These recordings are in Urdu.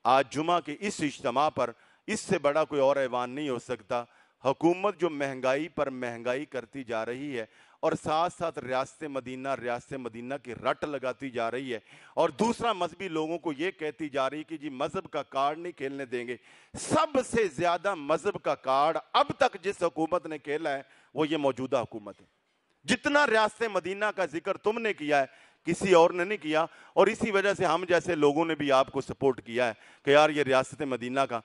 آج جمعہ کے اس اجتماع پر اس سے بڑا کوئی اور ایوان نہیں ہو سکتا۔ حکومت جو مہنگائی پر مہنگائی کرتی جا رہی ہے اور ساتھ ساتھ ریاست مدینہ کی رٹ لگاتی جا رہی ہے، اور دوسرا مذہبی لوگوں کو یہ کہتی جا رہی ہے کہ جی مذہب کا کارڈ نہیں کھیلنے دیں گے۔ سب سے زیادہ مذہب کا کارڈ اب تک جس حکومت نے کھیلا ہے وہ یہ موجودہ حکومت ہے۔ جتنا ریاست مدینہ کا ذکر تم نے کیا ہے کسی اور نے نہیں کیا، اور اسی وجہ سے ہم جیسے لوگوں نے بھی آپ کو سپورٹ کیا ہے کہ یار یہ ریاست مدینہ کا،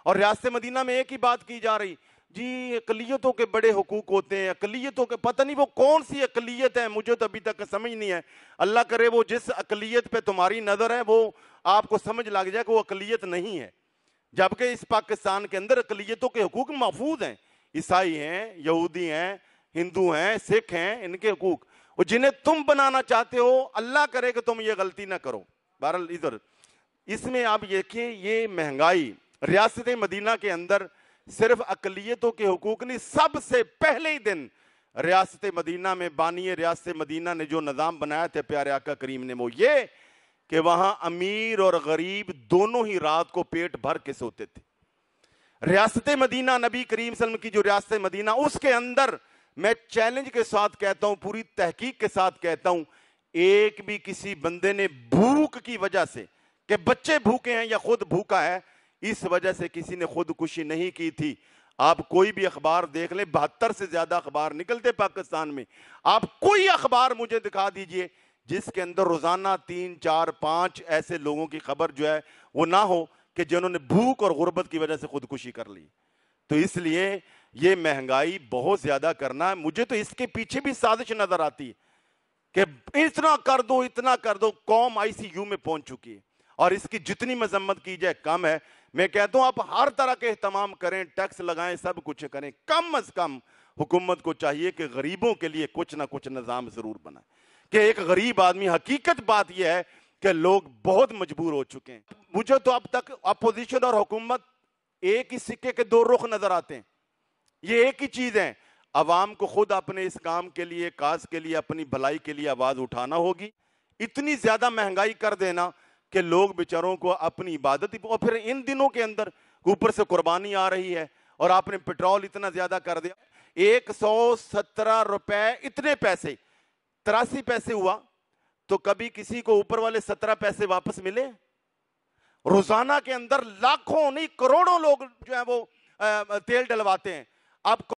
اور ریاست مدینہ میں ایک ہی بات کی جا رہی، جی اقلیتوں کے بڑے حقوق ہوتے ہیں، اقلیتوں کے پتہ نہیں وہ کون سی اقلیت ہے، مجھے تو ابھی تک سمجھ نہیں ہے۔ اللہ کرے وہ جس اقلیت پہ تمہاری نظر ہے وہ آپ کو سمجھ لگ جائے کہ وہ اقلیت نہیں ہے، جبکہ اس پاکستان کے اندر اقلیتوں کے حقوق محفوظ ہیں۔ عیسائی ہیں، یہودی ہیں، ہندو ہیں، سکھ ہیں، ان کے حقوق، اور جنہیں تم بنانا چاہتے ہو اللہ کرے کہ تم یہ غلطی نہ کرو۔ بہرحال ادھر اس میں آپ دیکھیں یہ مہنگائی ریاست مدینہ کے اندر صرف اقلیتوں کے حقوق نہیں، سب سے پہلے ہی دن ریاست مدینہ میں بانی ریاست مدینہ نے جو نظام بنایا تھے پیارے آقا کریم نے، وہ یہ کہ وہاں امیر اور غریب دونوں ہی رات کو پیٹ بھر کے سوتے تھے۔ ریاست مدینہ نبی کریم صلی اللہ علیہ وسلم کی جو ریاست مدینہ، اس کے اندر میں چیلنج کے ساتھ کہتا ہوں، پوری تحقیق کے ساتھ کہتا ہوں، ایک بھی کسی بندے نے بھوک کی وجہ سے کہ بچے بھوکے ہیں یا خود بھوکا ہے اس وجہ سے کسی نے خودکشی نہیں کی تھی۔ آپ کوئی بھی اخبار دیکھ لیں، 72 سے زیادہ اخبار نکلتے پاکستان میں، آپ کوئی اخبار مجھے دکھا دیجئے جس کے اندر روزانہ 3 4 5 ایسے لوگوں کی خبر جو ہے وہ نہ ہو کہ جنہوں نے بھوک اور غربت کی وجہ سے خودکشی کر لی۔ تو اس لیے یہ مہنگائی بہت زیادہ کرنا ہے، مجھے تو اس کے پیچھے بھی سازش نظر آتی ہے کہ اتنا کر دو اتنا کر دو، قوم ICU میں پہنچ چکی ہے، اور اس کی جتنی مذمت کی جائے کم ہے۔ میں کہتا ہوں آپ ہر طرح کے اہتمام کریں، ٹیکس لگائیں، سب کچھ کریں، کم از کم حکومت کو چاہیے کہ غریبوں کے لیے کچھ نہ کچھ نظام ضرور بنائے، کہ ایک غریب آدمی، حقیقت بات یہ ہے کہ لوگ بہت مجبور ہو چکے ہیں۔ مجھے تو اب تک اپوزیشن اور حکومت ایک ہی سکے کے دو رخ نظر آتے ہیں، یہ ایک ہی چیز ہے۔ عوام کو خود اپنے اس کام کے لیے، کاز کے لیے، اپنی بھلائی کے لیے آواز اٹھانا ہوگی۔ اتنی زیادہ مہنگائی کر دینا کہ لوگ بیچاروں کو اپنی عبادت، اور پھر ان دنوں کے اندر اوپر سے قربانی آ رہی ہے، اور آپ نے پیٹرول اتنا زیادہ کر دیا، 117 روپے اتنے پیسے، 83 پیسے ہوا، تو کبھی کسی کو اوپر والے 17 پیسے واپس ملے؟ روزانہ کے اندر لاکھوں نہیں کروڑوں لوگ جو ہے وہ تیل ڈلواتے ہیں۔ اب